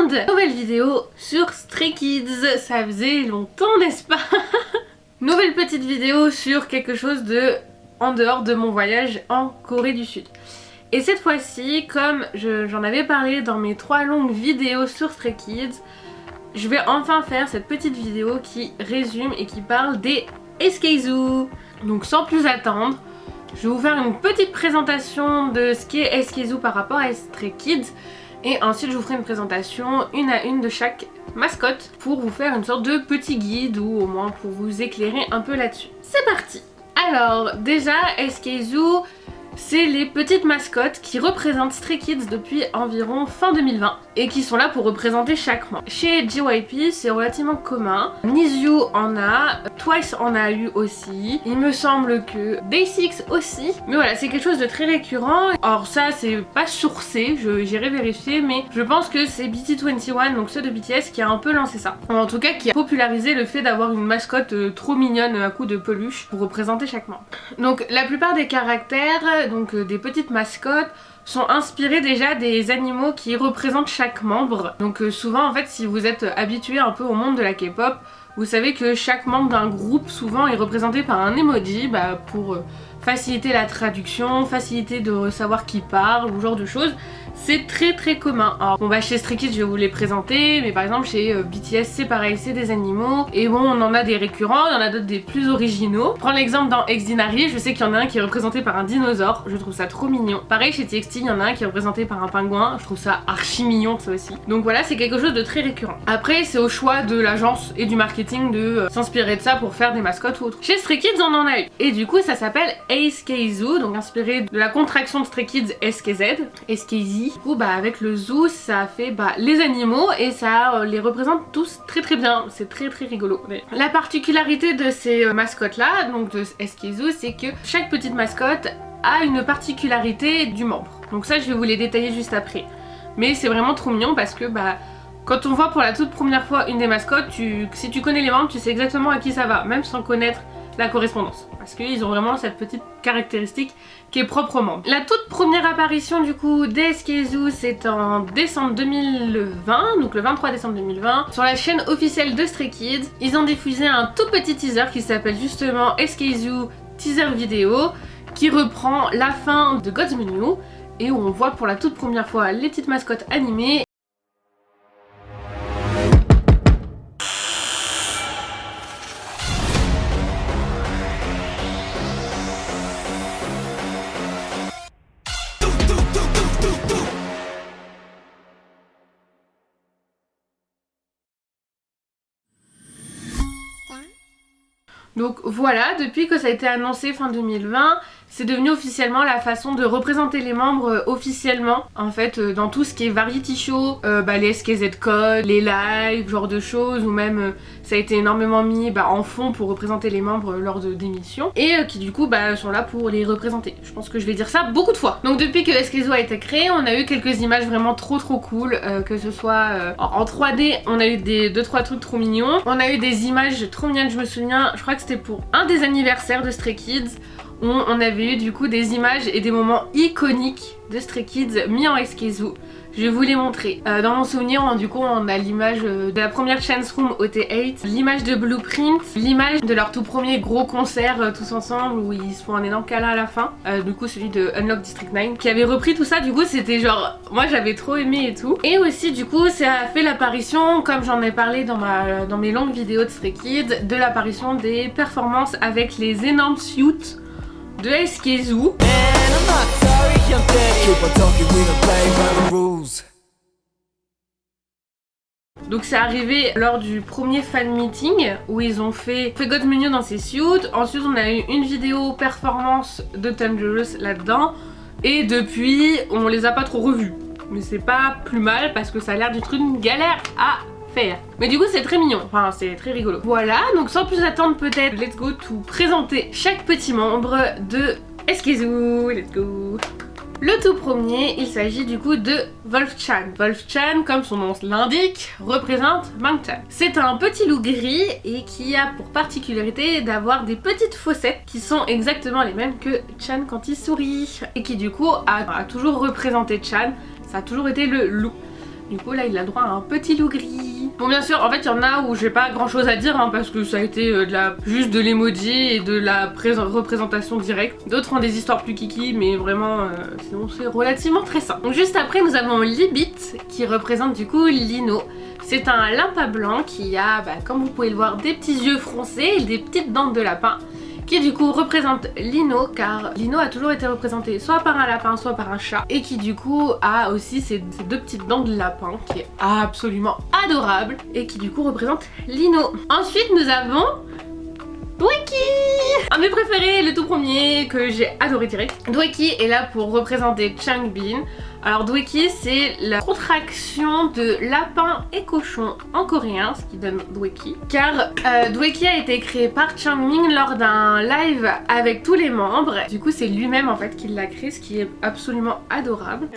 monde! Nouvelle vidéo sur Stray Kids, ça faisait longtemps n'est-ce pas? Nouvelle petite vidéo sur quelque chose de en dehors de mon voyage en Corée du Sud. Et cette fois-ci, comme j'en avais parlé dans mes 3 longues vidéos sur Stray Kids, je vais enfin faire cette petite vidéo qui résume et qui parle des SK-Zoo. Donc sans plus attendre, je vais vous faire une petite présentation de ce qu'est SK-Zoo par rapport à Stray Kids. Et ensuite je vous ferai une présentation une à une de chaque mascotte pour vous faire une sorte de petit guide ou au moins pour vous éclairer un peu là-dessus. C'est parti! Alors déjà SK-Zoo, c'est les petites mascottes qui représentent Stray Kids depuis environ fin 2020 et qui sont là pour représenter chaque membre. Chez JYP c'est relativement commun, Nizu en a, Twice en a eu aussi, il me semble que Day6 aussi, mais voilà c'est quelque chose de très récurrent. Alors ça c'est pas sourcé, j'irai vérifier, mais je pense que c'est BT21, donc ceux de BTS, qui a un peu lancé ça. En tout cas qui a popularisé le fait d'avoir une mascotte trop mignonne à coup de peluche pour représenter chaque membre. Donc la plupart des caractères, donc des petites mascottes, sont inspirés déjà des animaux qui représentent chaque membre. Donc souvent en fait si vous êtes habitué un peu au monde de la K-pop, vous savez que chaque membre d'un groupe souvent est représenté par un emoji pour faciliter la traduction, faciliter de savoir qui parle ou ce genre de choses. C'est très commun. Alors bon chez Stray Kids je vais vous les présenter, mais par exemple chez BTS c'est pareil, c'est des animaux. Et bon on en a des récurrents, il y en a d'autres des plus originaux. Je prends l'exemple dans Exinari, je sais qu'il y en a un qui est représenté par un dinosaure, je trouve ça trop mignon. Pareil chez TXT, il y en a un qui est représenté par un pingouin, je trouve ça archi mignon ça aussi. Donc voilà, c'est quelque chose de très récurrent. Après c'est au choix de l'agence et du marketing de s'inspirer de ça pour faire des mascottes ou autre. Chez Stray Kids on en a eu. Et du coup ça s'appelle SK-Zoo, donc inspiré de la contraction de Stray Kids SKZ, SKZ. Du coup avec le zoo ça fait les animaux et ça les représente tous très bien, c'est très rigolo. Mais la particularité de ces mascottes là, donc de SK-Zoo, c'est que chaque petite mascotte a une particularité du membre. Donc ça je vais vous les détailler juste après. Mais c'est vraiment trop mignon parce que quand on voit pour la toute première fois une des mascottes, si tu connais les membres, tu sais exactement à qui ça va, même sans connaître la correspondance, parce qu'ils ont vraiment cette petite caractéristique qui est propre aux membres. La toute première apparition du coup des SK-Zoo c'est en décembre 2020, donc le 23 décembre 2020, sur la chaîne officielle de Stray Kids. Ils ont diffusé un tout petit teaser qui s'appelle justement SK-Zoo teaser vidéo, qui reprend la fin de God's Menu et où on voit pour la toute première fois les petites mascottes animées. Donc voilà, depuis que ça a été annoncé fin 2020, c'est devenu officiellement la façon de représenter les membres officiellement en fait dans tout ce qui est variety show, les SKZ Code, les lives, genre de choses, ou même ça a été énormément mis en fond pour représenter les membres lors d'émissions et qui du coup sont là pour les représenter. Je pense que je vais dire ça beaucoup de fois. Donc depuis que SK-Zoo a été créé, on a eu quelques images vraiment trop cool, que ce soit en 3D, on a eu 2-3 trucs trop mignons. On a eu des images trop mignonnes, je me souviens, je crois que c'était pour un des anniversaires de Stray Kids, où on avait eu du coup des images et des moments iconiques de Stray Kids mis en SK-Zoo. Je vais vous les montrer. Dans mon souvenir, du coup, on a l'image de la première Chance Room au T8, l'image de Blueprint, l'image de leur tout premier gros concert tous ensemble où ils se font un énorme câlin à la fin. Du coup, celui de Unlock District 9 qui avait repris tout ça. Du coup, c'était genre, moi j'avais trop aimé et tout. Et aussi, du coup, ça a fait l'apparition, comme j'en ai parlé dans mes longues vidéos de Stray Kids, de l'apparition des performances avec les énormes suits de SK-Zoo. Donc c'est arrivé lors du premier fan meeting où ils ont fait God's Menu dans ses suits. Ensuite on a eu une vidéo performance de Dangerous là-dedans. Et depuis on les a pas trop revus. Mais c'est pas plus mal parce que ça a l'air d'être une galère à faire. Mais du coup c'est très mignon, enfin c'est très rigolo. Voilà, donc sans plus attendre peut-être, let's go to présenter chaque petit membre de SK-Zoo, let's go. Le tout premier, il s'agit du coup de Wolf-chan. Wolf-chan, comme son nom l'indique, représente Mang-chan. C'est un petit loup gris et qui a pour particularité d'avoir des petites fossettes qui sont exactement les mêmes que Chan quand il sourit. Et qui du coup a toujours représenté Chan, ça a toujours été le loup. Du coup là il a le droit à un petit loup gris. Bon bien sûr en fait il y en a où j'ai pas grand chose à dire hein, parce que ça a été juste de l'emoji et de la représentation directe. D'autres ont des histoires plus kiki mais vraiment sinon c'est relativement très simple. Donc juste après nous avons Libit qui représente du coup Lino. C'est un lapin blanc qui a, comme vous pouvez le voir, des petits yeux froncés et des petites dents de lapin, qui du coup représente Lino, car Lino a toujours été représenté soit par un lapin, soit par un chat, et qui du coup a aussi ces deux petites dents de lapin, qui est absolument adorable, et qui du coup représente Lino. Ensuite nous avons Dweki, un de mes préférés, le tout premier que j'ai adoré direct. Dweki est là pour représenter Changbin. Alors Dweki c'est la contraction de lapin et cochon en coréen, ce qui donne Dweki. Car Dweki a été créé par Changmin lors d'un live avec tous les membres. Du coup c'est lui-même en fait qui l'a créé, ce qui est absolument adorable.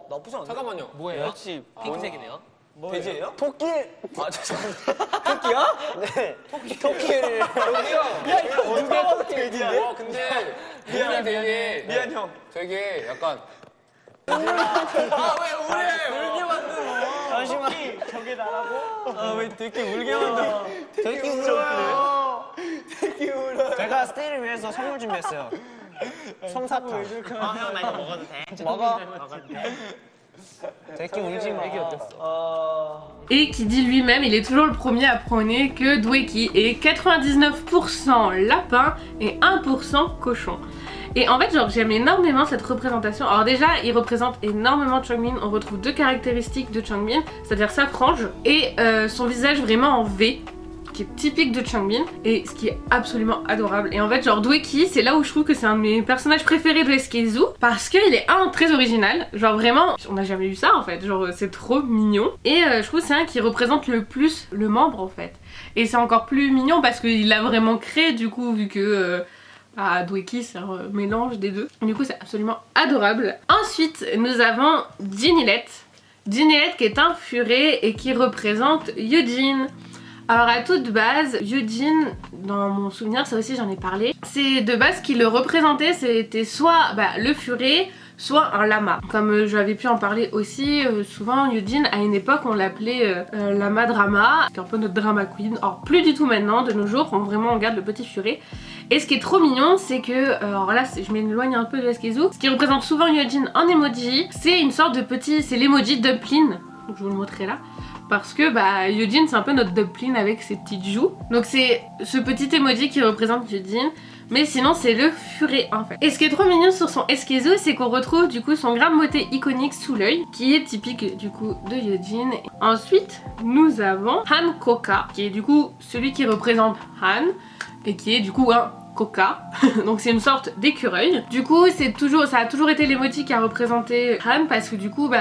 나쁘지 않네. 잠깐만요. 뭐예요? 역시 핑크색이네요. 돼지예요? 토끼! 아 죄송합니다. 토끼야? 네. 토끼를. 야 이거 누가 봐도 돼지야? 와 근데 미안 되게 미안 형. 되게 약간. 아 왜 우래? 울게 만들어. 잠시만. 저게 나라고? 아 왜 되게 울게 만들어? 되게 울어요. 되게 울어요. 제가 스테이를 위해서 선물 준비했어요. 솜사탕. 형 나 이거 먹어도 돼? 먹어. 먹어도 돼? Et qui dit lui-même, il est toujours le premier à prôner que Dweki est 99% lapin et 1% cochon. Et en fait genre j'aime énormément cette représentation. Alors déjà il représente énormément Changbin. On retrouve deux caractéristiques de Changbin, c'est-à-dire sa frange et son visage vraiment en V, qui est typique de Changbin et ce qui est absolument adorable. Et en fait genre Dweki c'est là où je trouve que c'est un de mes personnages préférés de SKZoo, parce qu'il est très original, genre vraiment on n'a jamais vu ça en fait, genre c'est trop mignon. Et je trouve que c'est un qui représente le plus le membre en fait. Et c'est encore plus mignon parce qu'il l'a vraiment créé du coup, vu que Dweki c'est un mélange des deux. Du coup c'est absolument adorable. Ensuite nous avons Jinilet. Jinilet qui est un furet et qui représente Yujin. Alors à toute base, Yujin, dans mon souvenir, ça aussi j'en ai parlé, c'est de base qui le représentait, c'était soit le furet, soit un lama. Comme j'avais pu en parler aussi, souvent Yujin à une époque on l'appelait lama drama, c'est un peu notre drama queen. Or plus du tout maintenant, de nos jours, on garde le petit furet. Et ce qui est trop mignon, c'est que, alors là je m'éloigne un peu de SKZoo, ce qui représente souvent Yujin en emoji, c'est une sorte de petit, c'est l'emoji dumpling, donc je vous le montrerai là. Parce que Yujin c'est un peu notre dumpling avec ses petites joues. Donc c'est ce petit emoji qui représente Yujin. Mais sinon c'est le furet en fait. Et ce qui est trop mignon sur son SKZoo, c'est qu'on retrouve du coup son grain de beauté iconique sous l'œil, qui est typique du coup de Yujin. Ensuite nous avons Han Koka, qui est du coup celui qui représente Han, et qui est du coup un Koka. Donc c'est une sorte d'écureuil. Du coup ça a toujours été l'emoji qui a représenté Han, parce que du coup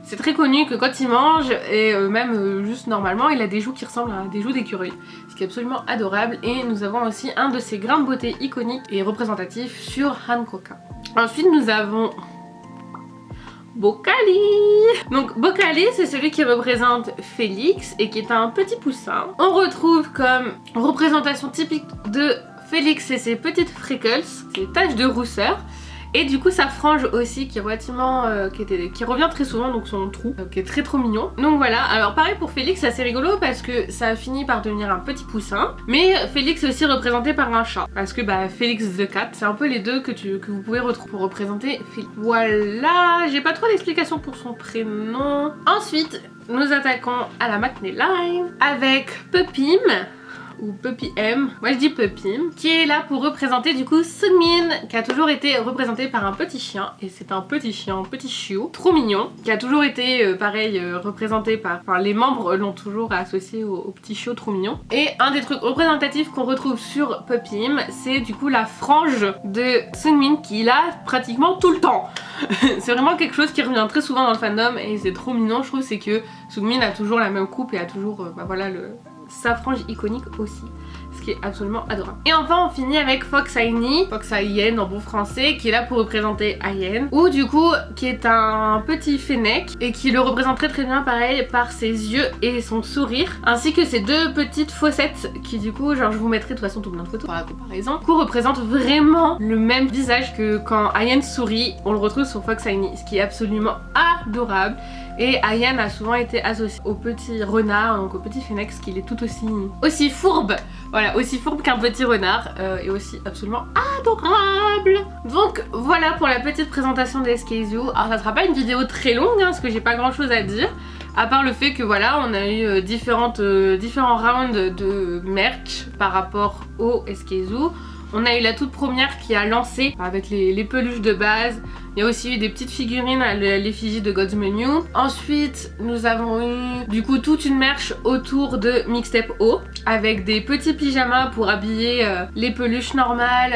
c'est très connu que quand il mange, et même juste normalement, il a des joues qui ressemblent à des joues d'écureuil. Ce qui est absolument adorable. Et nous avons aussi un de ses grains de beauté iconiques et représentatifs sur Han Koka. Ensuite nous avons Bokali. Donc Bokali c'est celui qui représente Félix et qui est un petit poussin. On retrouve comme représentation typique de Félix et ses petites freckles, ses taches de rousseur. Et du coup sa frange aussi qui est relativement qui revient très souvent, donc son trou qui est très trop mignon. Donc voilà, alors pareil pour Félix, c'est assez rigolo parce que ça a fini par devenir un petit poussin. Mais Félix est aussi représenté par un chat, parce que Félix the Cat, c'est un peu les deux que vous pouvez retrouver pour représenter Félix. Voilà, j'ai pas trop d'explications pour son prénom. Ensuite nous attaquons à la matinée live avec Pupim, ou Puppy M, moi je dis Pupim, qui est là pour représenter du coup Sunmin, qui a toujours été représenté par un petit chien, et c'est un petit chien, un petit chiot, trop mignon, qui a toujours été pareil représenté par, les membres l'ont toujours associé au petit chiot trop mignon. Et un des trucs représentatifs qu'on retrouve sur Pupim, c'est du coup la frange de Sunmin qu'il a pratiquement tout le temps. C'est vraiment quelque chose qui revient très souvent dans le fandom et c'est trop mignon je trouve, c'est que Sunmin a toujours la même coupe et a toujours voilà sa frange iconique aussi, ce qui est absolument adorable. Et enfin on finit avec Fox Aini, Fox Ayen en bon français, qui est là pour représenter Ayen, ou du coup qui est un petit fennec et qui le représente très bien pareil par ses yeux et son sourire, ainsi que ses deux petites fossettes qui du coup, genre je vous mettrai de toute façon tout plein de photos pour la comparaison, qui représente vraiment le même visage que quand Ayen sourit, on le retrouve sur Fox Aini, ce qui est absolument adorable. Et Ayen a souvent été associé au petit renard, donc au petit fennec, qu'il est tout aussi fourbe, voilà, aussi fourbe qu'un petit renard, et aussi absolument adorable. Donc voilà pour la petite présentation des SKZoo. Alors ça sera pas une vidéo très longue, hein, parce que j'ai pas grand chose à dire, à part le fait que voilà, on a eu différents rounds de merch par rapport au SKZoo. On a eu la toute première qui a lancé avec les peluches de base. Il y a aussi eu des petites figurines à l'effigie de God's Menu. Ensuite, nous avons eu du coup toute une merch autour de Mixtape O avec des petits pyjamas pour habiller les peluches normales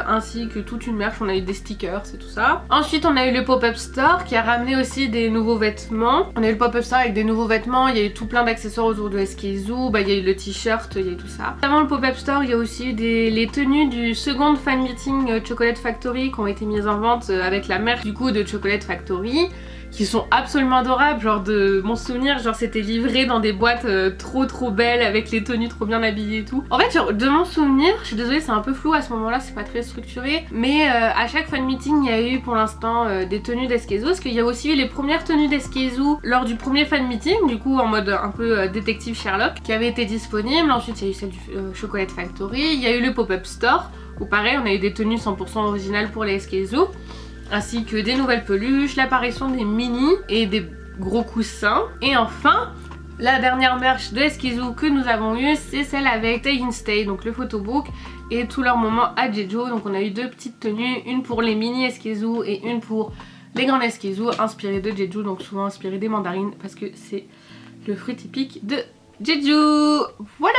ainsi que toute une merch. On a eu des stickers et tout ça. Ensuite, on a eu le pop-up store qui a ramené aussi des nouveaux vêtements. On a eu le pop-up store avec des nouveaux vêtements. Il y a eu tout plein d'accessoires autour de SKZoo. Il y a eu le t-shirt, il y a eu tout ça. Avant le pop-up store, il y a aussi eu les tenues du second fan meeting Chocolate Factory qui ont été mises en vente avec la merch du coup de Chocolate Factory, qui sont absolument adorables. Genre de mon souvenir, genre c'était livré dans des boîtes trop belles avec les tenues trop bien habillées et tout. En fait genre de mon souvenir, je suis désolée c'est un peu flou à ce moment là, c'est pas très structuré, mais à chaque fan meeting il y a eu pour l'instant des tenues d'SKZoo, parce qu'il y a aussi eu les premières tenues d'SKZoo lors du premier fan meeting, du coup en mode un peu détective Sherlock, qui avait été disponible. Ensuite il y a eu celle du Chocolate Factory, il y a eu le pop-up store où pareil on a eu des tenues 100% originales pour les SKZoo, ainsi que des nouvelles peluches, l'apparition des mini et des gros coussins. Et enfin, la dernière merch de SKZoo que nous avons eue, c'est celle avec Stay in Stay, donc le photobook et tous leurs moments à Jeju. Donc on a eu deux petites tenues, une pour les mini SKZoo et une pour les grandes SKZoo, inspirées de Jeju, donc souvent inspirées des mandarines parce que c'est le fruit typique de Jeju. Voilà.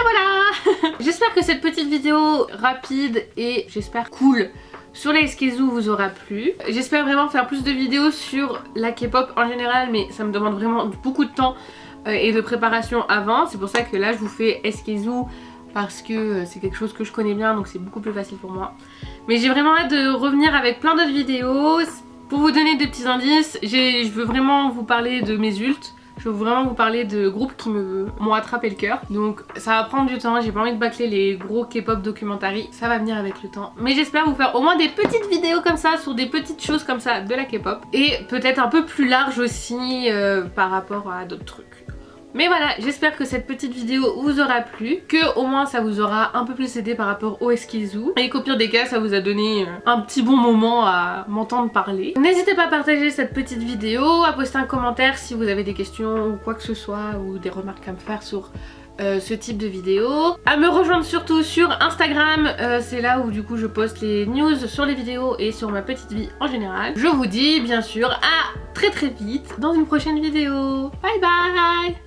J'espère que cette petite vidéo rapide et j'espère cool sur les SKZoo vous aura plu. J'espère vraiment faire plus de vidéos sur la K-pop en général, mais ça me demande vraiment beaucoup de temps et de préparation avant. C'est pour ça que là je vous fais SKZoo parce que c'est quelque chose que je connais bien, donc c'est beaucoup plus facile pour moi. Mais j'ai vraiment hâte de revenir avec plein d'autres vidéos. Pour vous donner des petits indices, je veux vraiment vous parler de mes ults. Je veux vraiment vous parler de groupes qui m'ont attrapé le cœur. Donc ça va prendre du temps, j'ai pas envie de bâcler les gros K-pop documentaries. Ça va venir avec le temps. Mais j'espère vous faire au moins des petites vidéos comme ça, sur des petites choses comme ça de la K-pop. Et peut-être un peu plus large aussi par rapport à d'autres trucs. Mais voilà, j'espère que cette petite vidéo vous aura plu, que au moins ça vous aura un peu plus aidé par rapport au SKZoo, et qu'au pire des cas ça vous a donné un petit bon moment à m'entendre parler. N'hésitez pas à partager cette petite vidéo, à poster un commentaire si vous avez des questions ou quoi que ce soit, ou des remarques à me faire sur ce type de vidéo. À me rejoindre surtout sur Instagram, c'est là où du coup je poste les news sur les vidéos et sur ma petite vie en général. Je vous dis bien sûr à très vite dans une prochaine vidéo. Bye bye.